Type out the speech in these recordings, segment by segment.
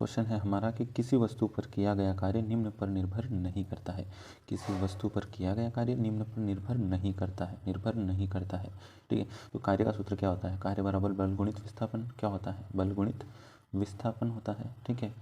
Question है हमारा कि किसी वस्तु पर किया गया कार्य निम्न पर निर्भर नहीं करता है। किसी वस्तु पर किया गया कार्य निम्न पर निर्भर नहीं करता है, निर्भर नहीं करता है। ठीक है, तो कार्य का सूत्र क्या होता है? कार्य बराबर बल गुणित विस्थापन। क्या होता है? बल गुणित विस्थापन होता है। ठीक है,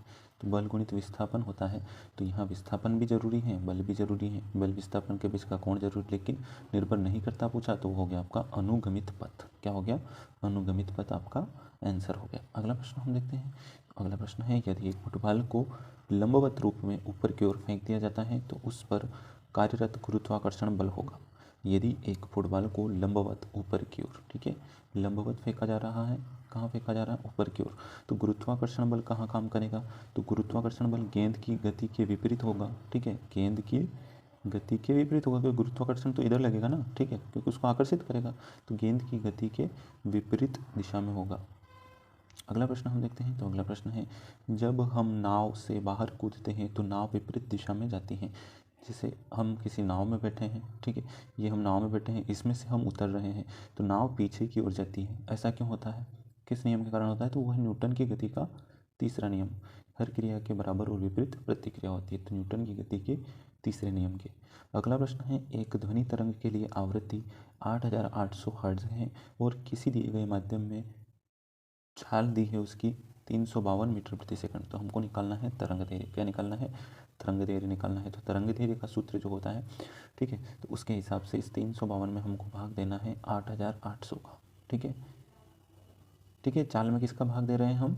तो बल गुणित विस्थापन होता है। तो यहाँ विस्थापन भी जरूरी है, बल भी जरूरी है। बल विस्थापन के बीच का कोण जरूरी, लेकिन निर्भर नहीं करता पूछा तो हो गया आपका अनुगमित पथ। क्या हो गया? अनुगमित पथ आपका आंसर हो गया। अगला प्रश्न हम देखते हैं। अगला प्रश्न है, यदि एक फुटबॉल को लंबवत रूप में ऊपर की ओर फेंक दिया जाता है तो उस पर कार्यरत गुरुत्वाकर्षण बल होगा। यदि एक फुटबॉल को लंबवत ऊपर की ओर, ठीक है, लंबवत फेंका जा रहा है, कहाँ फेंका जा रहा है? ऊपर की ओर, तो गुरुत्वाकर्षण बल कहाँ काम करेगा? तो गुरुत्वाकर्षण बल गेंद की गति के विपरीत होगा। ठीक है, गेंद की गति के विपरीत होगा, क्योंकि गुरुत्वाकर्षण तो इधर लगेगा ना। ठीक है, क्योंकि उसको आकर्षित करेगा, तो गेंद की गति के विपरीत दिशा में होगा। अगला प्रश्न हम देखते हैं। तो अगला प्रश्न है, जब हम नाव से बाहर कूदते हैं तो नाव विपरीत दिशा में जाती है। जैसे हम किसी नाव में बैठे हैं, ठीक है, ये हम नाव में बैठे हैं, इसमें से हम उतर रहे हैं तो नाव पीछे की ओर जाती है। ऐसा क्यों होता है? किस नियम के कारण होता है? तो वह न्यूटन की गति का तीसरा नियम। हर क्रिया के बराबर और विपरीत प्रतिक्रिया होती है, तो न्यूटन की गति के तीसरे नियम के। अगला प्रश्न है, एक ध्वनि तरंग के लिए आवृत्ति 8800 हर्ट्ज है और किसी दिए गए माध्यम में छाल दी है उसकी 352 मीटर प्रति सेकंड। तो हमको निकालना है तरंग दैर्घ्य। क्या निकालना है? तरंग दैर्घ्य निकालना है। तो तरंग दैर्घ्य का सूत्र जो होता है, ठीक है, तो उसके हिसाब से इस 352 में हमको भाग देना है 8800 का। ठीक है, ठीक है, चाल में किसका भाग दे रहे हैं हम?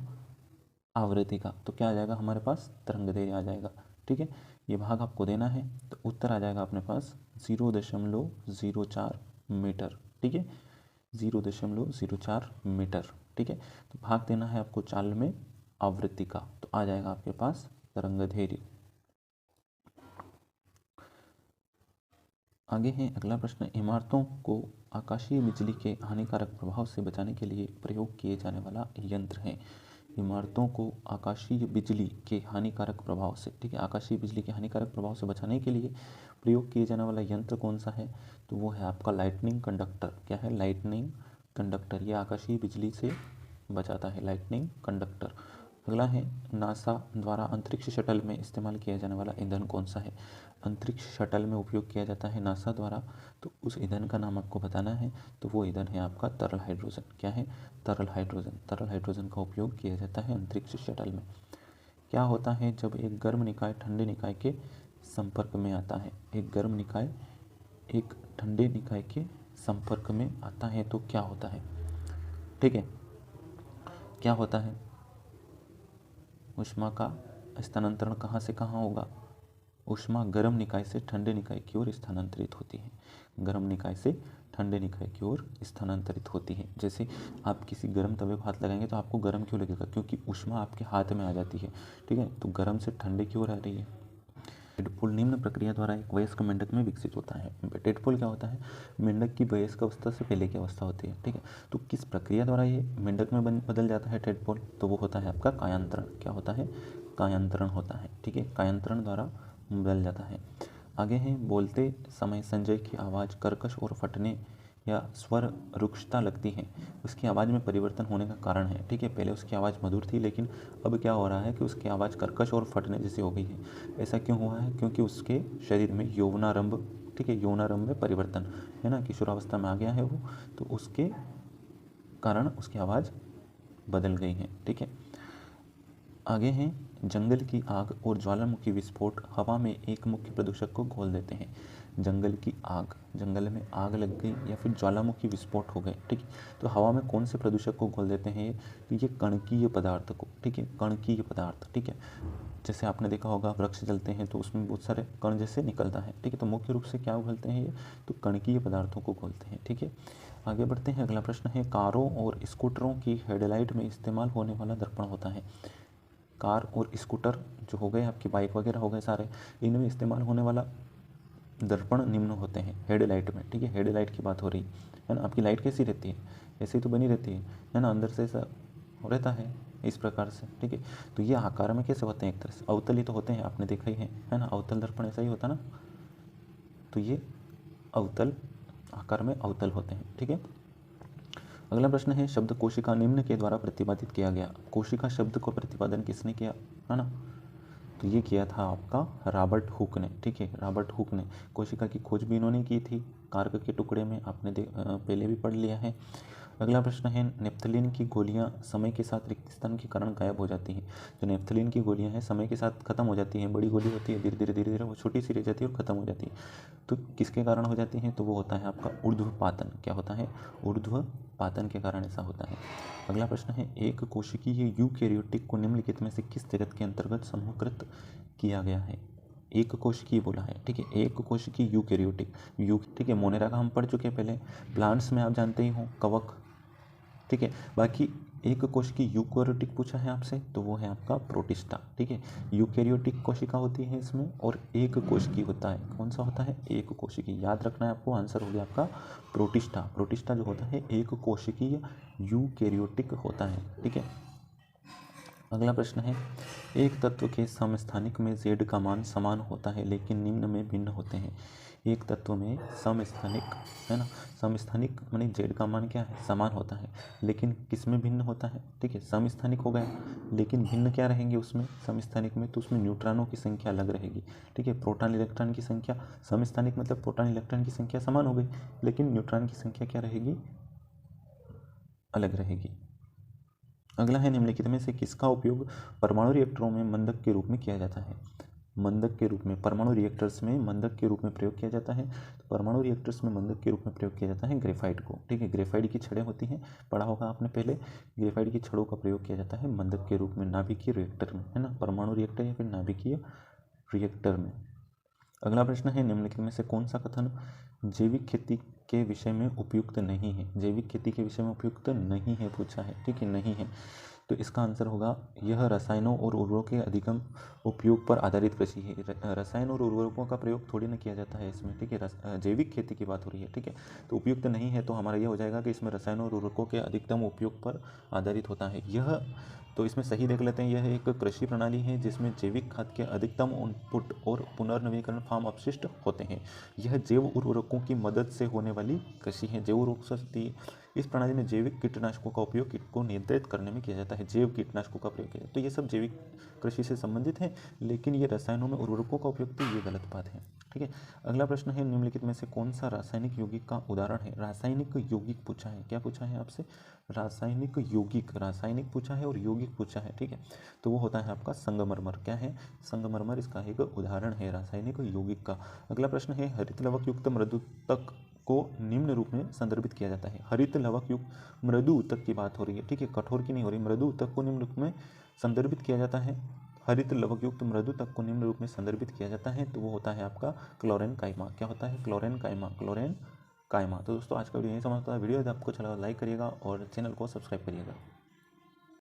आवृत्ति का। तो क्या आ जाएगा हमारे पास? तरंग दैर्घ्य आ जाएगा। ठीक है, ये भाग आपको देना है, तो उत्तर आ जाएगा अपने पास 0.04 मीटर। ठीक है, 0.04 मीटर। ठीक है, तो भाग देना है आपको चाल में आवृत्ति का, तो आ जाएगा आपके पास तरंग दैर्घ्य। आगे है अगला प्रश्न, इमारतों को आकाशीय बिजली के हानिकारक प्रभाव से बचाने के लिए प्रयोग किए जाने वाला यंत्र है। इमारतों को आकाशीय बिजली के हानिकारक प्रभाव से, ठीक है, आकाशीय बिजली के हानिकारक प्रभाव से बचाने के लिए प्रयोग किए जाने वाला यंत्र कौन सा है? तो वो है आपका लाइटनिंग कंडक्टर। क्या है? Lightning conductor. ये आकाशीय बिजली से बचाता है, लाइटनिंग कंडक्टर। अगला है, नासा द्वारा अंतरिक्ष शटल में इस्तेमाल किया जाने वाला ईंधन कौन सा है? अंतरिक्ष शटल में उपयोग किया जाता है नासा द्वारा, तो उस ईंधन का नाम आपको बताना है। तो वो ईंधन है आपका तरल हाइड्रोजन। क्या है? तरल हाइड्रोजन। तरल हाइड्रोजन का उपयोग किया जाता है अंतरिक्ष शटल में। क्या होता है जब एक गर्म निकाय ठंडे निकाय के संपर्क में आता है? एक गर्म निकाय एक ठंडे निकाय के संपर्क में आता है तो क्या होता है? ठीक है, क्या होता है? ऊष्मा का स्थानांतरण कहाँ से कहाँ होगा? ऊष्मा गर्म निकाय से ठंडे निकाय की ओर स्थानांतरित होती है। गर्म निकाय से ठंडे निकाय की ओर स्थानांतरित होती है। जैसे आप किसी गर्म तवे को हाथ लगाएंगे तो आपको गर्म क्यों लगेगा? क्योंकि ऊष्मा आपके हाथ में आ जाती है। ठीक है, तो गर्म से ठंडे की ओर आ रही है। डेडपूल निम्न प्रक्रिया द्वारा एक वयस्क मेंढक में विकसित होता है। डेडपूल क्या होता है? मेंढक की वयस्क अवस्था से पहले की अवस्था होती है। ठीक है, तो किस प्रक्रिया द्वारा ये मेंढक में बदल जाता है डेडपूल? तो वो होता है आपका कायांतरण। क्या होता है? कायांतरण होता है। ठीक है, कायांतरण द्वारा बदल जाता है। आगे है, बोलते समय संजय की आवाज़ कर्कश और फटने या स्वर रुक्षता लगती है, उसकी आवाज़ में परिवर्तन होने का कारण है। ठीक है, पहले उसकी आवाज़ मधुर थी, लेकिन अब क्या हो रहा है कि उसकी आवाज़ कर्कश और फटने जैसी हो गई है। ऐसा क्यों हुआ है? क्योंकि उसके शरीर में यौवनारंभ, ठीक है, यौवनारंभ में परिवर्तन है ना, किशोरावस्था में आ गया है वो, तो उसके कारण उसकी आवाज़ बदल गई है। ठीक है, आगे हैं, जंगल की आग और ज्वालामुखी विस्फोट हवा में एक मुख्य प्रदूषक को घोल देते हैं। जंगल की आग, जंगल में आग लग गई या फिर ज्वालामुखी विस्फोट हो गए, ठीक है, तो हवा में कौन से प्रदूषक को घोल देते हैं? तो ये कणकीय पदार्थ को। ठीक है, कणकीय पदार्थ। ठीक है, जैसे आपने देखा होगा वृक्ष जलते हैं तो उसमें बहुत सारे कण जैसे निकलता है। ठीक है, तो मुख्य रूप से क्या उगलते हैं ये? तो कणकीय पदार्थों को घोलते हैं। ठीक है, आगे बढ़ते हैं। अगला प्रश्न है, कारों और स्कूटरों की हेडलाइट में इस्तेमाल होने वाला दर्पण होता है। कार और स्कूटर जो हो गए, आपकी बाइक वगैरह हो गए सारे, इनमें इस्तेमाल होने वाला दर्पण निम्न होते हैं हेडलाइट में। ठीक है, हेडलाइट की बात हो रही है ना। आपकी लाइट कैसी रहती है? ऐसी तो बनी रहती है ना, अंदर से ऐसा रहता है इस प्रकार से। ठीक है, तो ये आकार में कैसे होते हैं? एक तरह से अवतल ही तो होते हैं, आपने देखा ही है ना, अवतल दर्पण ऐसा ही होता ना, तो ये अवतल आकार में अवतल होते हैं। ठीक है, अगला प्रश्न है शब्द कोशिका निम्न के द्वारा प्रतिपादित किया गया। कोशिका शब्द को प्रतिपादन किसने किया, है ना, तो ये किया था आपका रॉबर्ट हुक ने। ठीक है, रॉबर्ट हुक ने कोशिका की खोज भी इन्होंने की थी कार्क के टुकड़े में, आपने पहले भी पढ़ लिया है। अगला प्रश्न है नेप्थलीन की गोलियां समय के साथ रिक्त स्थान के कारण गायब हो जाती हैं। जो नेप्थलीन की गोलियां हैं समय के साथ खत्म हो जाती हैं, बड़ी गोली होती है, धीरे धीरे धीरे धीरे वो छोटी सी रह जाती है और खत्म हो जाती है। तो किसके कारण हो जाती हैं, तो वो होता है आपका ऊर्ध्वपातन। क्या होता है, ऊर्ध्वपातन के कारण ऐसा होता है। अगला प्रश्न है एक कोशिकीय यूकैरियोटिक को निम्नलिखित में से किस जगत के अंतर्गत समूहकृत किया गया है। एक कोशिकीय बोला है, ठीक है, एक कोशिकीय यूकैरियोटिक ठीक है, मोनेरा का हम पढ़ चुके हैं पहले। प्लांट्स में आप जानते ही हो कवक, ठीक है। बाकी एक कोशिकीय यूकैरियोटिक पूछा है आपसे तो वो है आपका प्रोटिस्टा। ठीक है, यूकैरियोटिक कोशिका होती है इसमें और एक कोशिकीय होता है। कौन सा होता है, एक कोशिकीय। याद रखना है आपको, आंसर हो गया आपका प्रोटिस्टा। प्रोटिस्टा जो होता है एक कोशिकीय यूकैरियोटिक होता है। ठीक है, अगला प्रश्न है एक तत्व के समस्थानिक में z का मान समान होता है लेकिन निम्न में भिन्न होते हैं। एक तत्व में समस्थानिक, है ना, समस्थानिक माने z का मान क्या है, समान होता है, लेकिन किस में भिन्न होता है। ठीक है, समस्थानिक हो गया लेकिन भिन्न क्या रहेंगे उसमें, समस्थानिक में, तो उसमें न्यूट्रॉनों की संख्या अलग रहेगी। ठीक है, प्रोटॉन इलेक्ट्रॉन की संख्या, समस्थानिक मतलब प्रोटॉन इलेक्ट्रॉन की संख्या समान हो गई लेकिन न्यूट्रॉन की संख्या क्या रहेगी, अलग रहेगी। अगला है निम्नलिखित में से किसका उपयोग परमाणु रिएक्टरों में मंदक के रूप में किया जाता है। मंदक के रूप में, परमाणु रिएक्टर्स में मंदक के रूप में प्रयोग किया जाता है। तो परमाणु रिएक्टर्स में मंदक के रूप में प्रयोग किया जाता है ग्रेफाइट को। ठीक है, ग्रेफाइट की छड़ें होती हैं, पढ़ा होगा आपने पहले। ग्रेफाइट की छड़ों का प्रयोग किया जाता है मंदक के रूप में नाभिकीय रिएक्टर में, है ना, परमाणु रिएक्टर या फिर नाभिकीय रिएक्टर में। अगला प्रश्न है निम्नलिखित में से कौन सा कथन जैविक खेती के विषय में उपयुक्त नहीं है। जैविक खेती के विषय में उपयुक्त नहीं है पूछा है। ठीक है, नहीं है, तो इसका आंसर होगा यह रसायनों और उर्वरकों के अधिकम उपयोग पर आधारित कृषि है। रसायन और उर्वरकों का प्रयोग थोड़ी ना किया जाता है इसमें। ठीक है, जैविक खेती की बात हो रही है। ठीक है, तो उपयुक्त नहीं है तो हमारा यह हो जाएगा कि इसमें रसायनों और उर्वरकों के अधिकतम उपयोग पर आधारित होता है यह। तो इसमें सही देख लेते हैं, यह एक कृषि प्रणाली है जिसमें जैविक खाद के अधिकतम इनपुट और पुनर्नवीकरण फार्म अपशिष्ट होते हैं। यह जैव उर्वरकों की मदद से होने वाली कृषि है। जैव उर्वरक शक्ति, इस प्रणाली में जैविक कीटनाशकों का उपयोग कीट को नियंत्रित करने में किया जाता है। जैव कीटनाशकों का प्रयोग किया जाता है, तो ये सब जैविक कृषि से संबंधित है, लेकिन ये रसायनों में उर्वरकों का उपयोग, तो ये गलत बात है। ठीक है, अगला प्रश्न है निम्नलिखित में से कौन सा रासायनिक यौगिक का उदाहरण है। रासायनिक यौगिक पूछा है, क्या पूछा है आपसे, रासायनिक यौगिक, रासायनिक पूछा है और यौगिक पूछा है। ठीक है, तो वो होता है आपका संगमरमर। क्या है, संगमरमर इसका एक उदाहरण है रासायनिक यौगिक का। अगला प्रश्न है हरित लवक युक्त मृदुतक को निम्न रूप में संदर्भित किया जाता है। हरित लवक युक्त मृदु ऊतक की बात हो रही है। ठीक है, कठोर की नहीं हो रही, मृदु ऊतक को निम्न रूप में संदर्भित किया जाता है। हरित लवक युक्त मृदु तक को निम्न रूप में संदर्भित किया जाता है, तो वो होता है आपका क्लोरेन काइमा। क्या होता है, क्लोरेन काइमा, क्लोरेन काइमा। तो दोस्तों आज का वीडियो यही समाप्त होता है। वीडियो यदि आपको अच्छा लगा लाइक करिएगा और चैनल को सब्सक्राइब करिएगा।